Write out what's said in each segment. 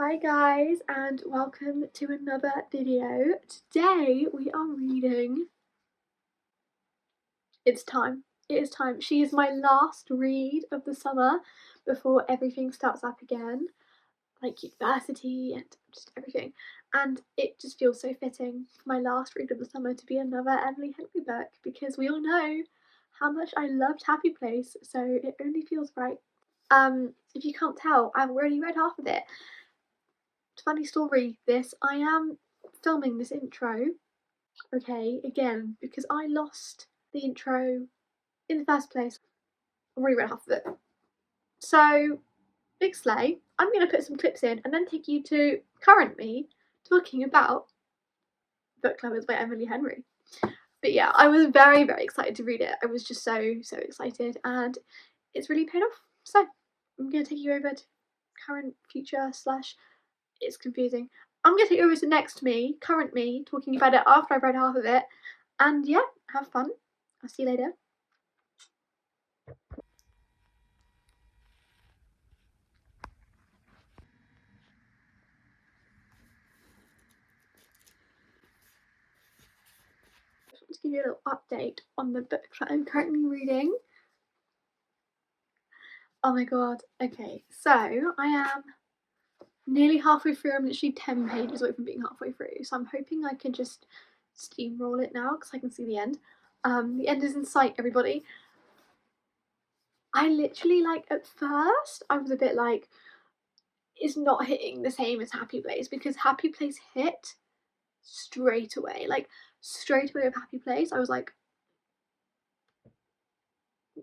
Hi guys and welcome to another video. Today we are reading It's Time. It is time. She is my last read of the summer before everything starts up again, like university and just everything. And it just feels so fitting for my last read of the summer to be another Emily Henry book because we all know how much I loved Happy Place, so it only feels right. If you can't tell, I've already read half of it. Funny story, I am filming this intro, okay, again, because I lost the intro in the first place. I've already read half of it. So, big slay. I'm going to put some clips in and then take you to current me talking about Book Lovers by Emily Henry. But yeah, I was very, very excited to read it. I was just so excited and it's really paid off. So, I'm going to take you over to current, future slash it's confusing. I'm going to take you over to next me, current me, talking about it after I've read half of it. And yeah, have fun. I'll see you later. I just want to give you a little update on the book that I'm currently reading. Oh my god. Okay, so I am nearly halfway through. I'm literally 10 pages away from being halfway through. So I'm hoping I can just steamroll it now because I can see the end. The end is in sight, everybody. I literally, like, at first, I was a bit like, it's not hitting the same as Happy Place because Happy Place hit straight away. Like, straight away with Happy Place, I was like,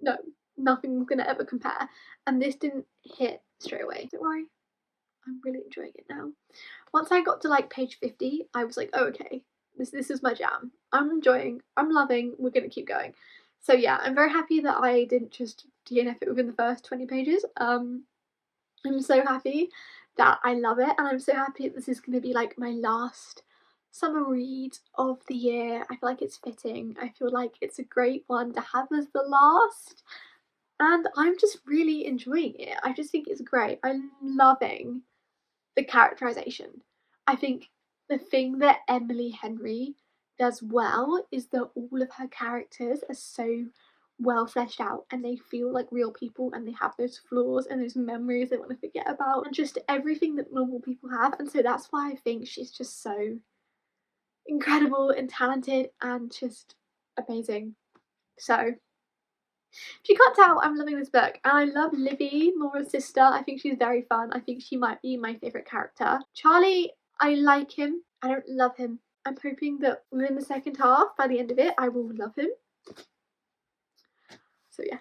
no, nothing's gonna ever compare. And this didn't hit straight away. Don't worry, I'm really enjoying it now. Once I got to like page 50, I was like, oh, okay, this is my jam. I'm enjoying, I'm loving, we're gonna keep going. So yeah, I'm very happy that I didn't just DNF it within the first 20 pages. I'm so happy that I love it, and I'm so happy that this is going to be like my last summer read of the year. I feel like it's fitting. I feel like it's a great one to have as the last, and I'm just really enjoying it. I just think it's great. I'm loving the characterization. I think the thing that Emily Henry does well is that all of her characters are so well fleshed out and they feel like real people and they have those flaws and those memories they want to forget about and just everything that normal people have. And so that's why I think she's just so incredible and talented and just amazing. So if you can't tell, I'm loving this book and I love Livy, Nora's sister. I think she's very fun. I think she might be my favourite character. Charlie, I like him. I don't love him. I'm hoping that within the second half, by the end of it, I will love him. So yeah.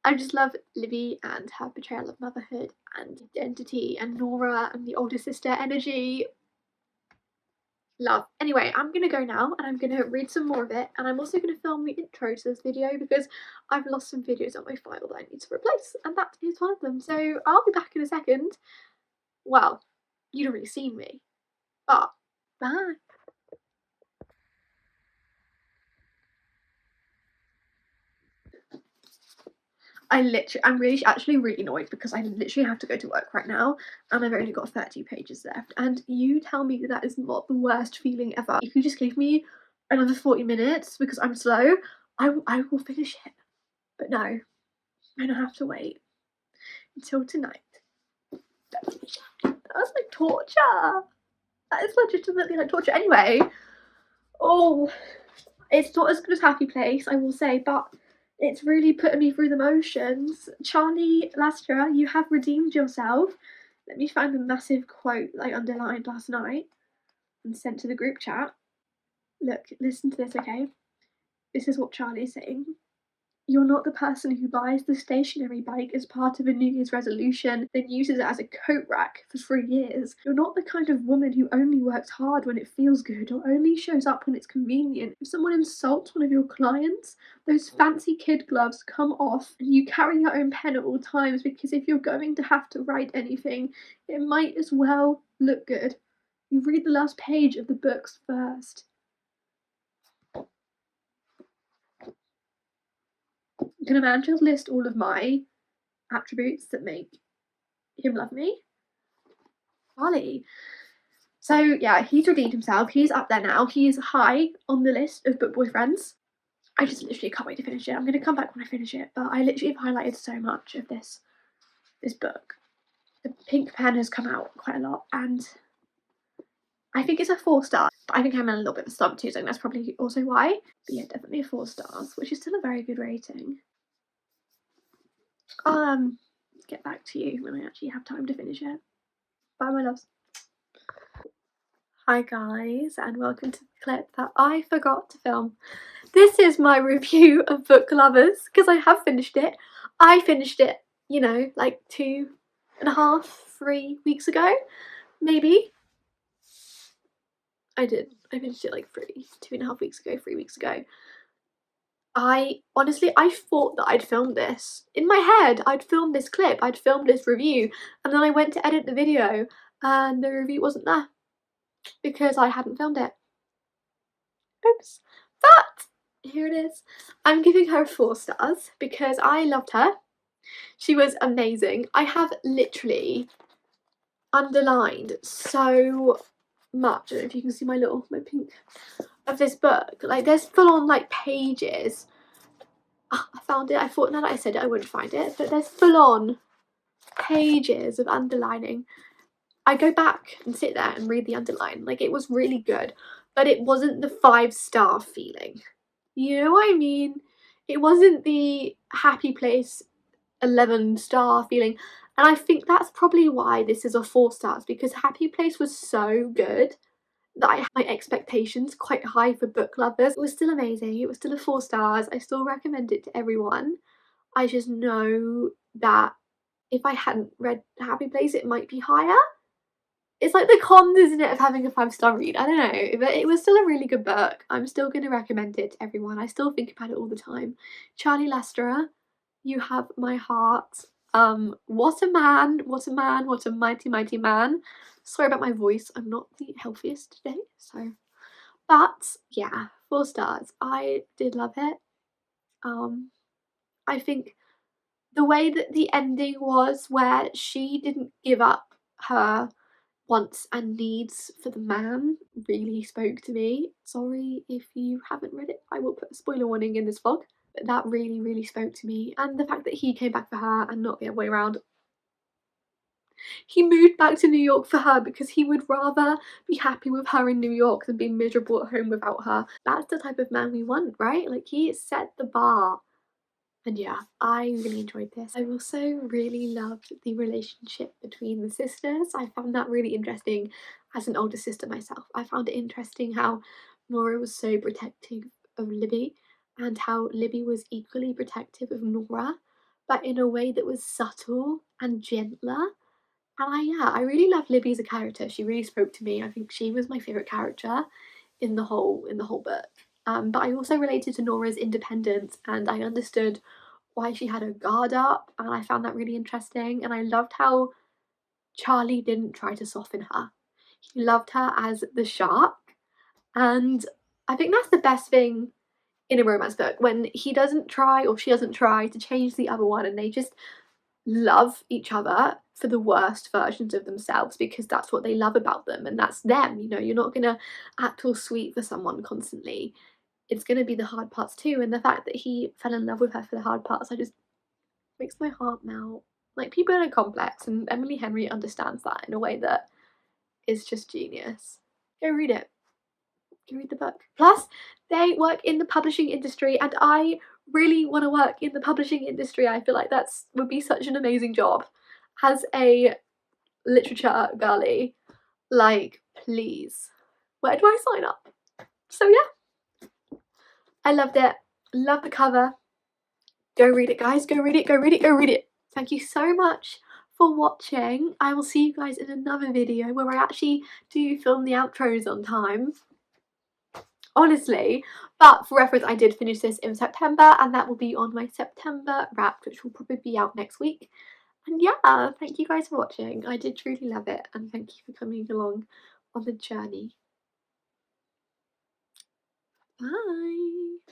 I just love Livy and her portrayal of motherhood and identity and Nora and the older sister energy. Love. Anyway, I'm gonna go now and I'm gonna read some more of it, and I'm also gonna film the intro to this video because I've lost some videos on my file that I need to replace, and that is one of them. So I'll be back in a second. Well, you'd already seen me, but bye. I'm actually really annoyed because I literally have to go to work right now and I've only got 30 pages left. And you tell me that is not the worst feeling ever. If you just give me another 40 minutes because I'm slow, I will finish it. But no, I'm gonna have to wait until tonight. That was like torture. That is legitimately like torture. Anyway, oh, it's not as good as Happy Place, I will say, but it's really putting me through the motions. Charlie Lastra, you have redeemed yourself. Let me find the massive quote that I underlined last night and sent to the group chat. Look, listen to this, okay? This is what Charlie's saying. You're not the person who buys the stationary bike as part of a New Year's resolution, then uses it as a coat rack for 3 years. You're not the kind of woman who only works hard when it feels good or only shows up when it's convenient. If someone insults one of your clients, those fancy kid gloves come off and you carry your own pen at all times because if you're going to have to write anything, it might as well look good. You read the last page of the books first. Can a man just list all of my attributes that make him love me? Charlie. So yeah, he's redeemed himself. He's up there now. He's high on the list of book boyfriends. I just literally can't wait to finish it. I'm going to come back when I finish it, but I literally have highlighted so much of this book. The pink pen has come out quite a lot, and I think it's a 4 star. But I think I'm in a little bit of a slump too, so that's probably also why. But yeah, definitely a 4 stars, which is still a very good rating. I'll get back to you when I actually have time to finish it. Bye, my loves. Hi guys, and welcome to the clip that I forgot to film. This is my review of Book Lovers, because I have finished it. I finished it, you know, like 2.5, 3 weeks ago, maybe. I did. I finished it like 2.5 weeks ago, 3 weeks ago. I thought that I'd filmed this. In my head, I'd filmed this clip, I'd filmed this review, and then I went to edit the video and the review wasn't there because I hadn't filmed it. Oops. But here it is. I'm giving her 4 stars because I loved her. She was amazing. I have literally underlined so much. I don't know if you can see my pink of this book. Like, there's full on like pages. Oh, I found it. I thought now that I said it I wouldn't find it, but there's full on pages of underlining. I go back and sit there and read the underline. Like, it was really good, but it wasn't the 5-star feeling. You know what I mean? It wasn't the Happy Place 11-star feeling. And I think that's probably why this is a 4 stars, because Happy Place was so good that I had my expectations quite high for Book Lovers. It was still amazing. It was still a 4 stars. I still recommend it to everyone. I just know that if I hadn't read Happy Place, it might be higher. It's like the cons, isn't it, of having a 5-star read? I don't know, but it was still a really good book. I'm still going to recommend it to everyone. I still think about it all the time. Charlie Lester, you have my heart. What a man, what a man, what a mighty, mighty man. Sorry about my voice, I'm not the healthiest today, so. But yeah, 4 stars. I did love it. I think the way that the ending was, where she didn't give up her wants and needs for the man, really spoke to me. Sorry if you haven't read it, I will put a spoiler warning in this vlog, but that really, really spoke to me. And the fact that he came back for her and not the other way around. He moved back to New York for her because he would rather be happy with her in New York than be miserable at home without her. That's the type of man we want, right? Like, he set the bar. And yeah, I really enjoyed this. I also really loved the relationship between the sisters. I found that really interesting as an older sister myself. I found it interesting how Nora was so protective of Libby and how Libby was equally protective of Nora, but in a way that was subtle and gentler. And I really love Libby as a character. She really spoke to me. I think she was my favourite character in the whole book. But I also related to Nora's independence, and I understood why she had her guard up, and I found that really interesting. And I loved how Charlie didn't try to soften her. He loved her as the shark, and I think that's the best thing in a romance book, when he doesn't try or she doesn't try to change the other one, and they just love each other for the worst versions of themselves because that's what they love about them and that's them. You know, you're not gonna act all sweet for someone constantly. It's gonna be the hard parts too, and the fact that he fell in love with her for the hard parts, I just makes my heart melt. Like, people are complex, and Emily Henry understands that in a way that is just genius. Go read it. Go read the book. Plus, they work in the publishing industry, and I really want to work in the publishing industry. I feel like that's would be such an amazing job as a literature girly. Like, please, where do I sign up? So yeah, I loved it. Love the cover. Go read it, guys. Go read it. Go read it. Go read it. Thank you so much for watching. I will see you guys in another video where I actually do film the outros on time. Honestly, but for reference, I did finish this in September, and that will be on my September Wrapped, which will probably be out next week. And yeah, thank you guys for watching. I did truly love it, and thank you for coming along on the journey. Bye.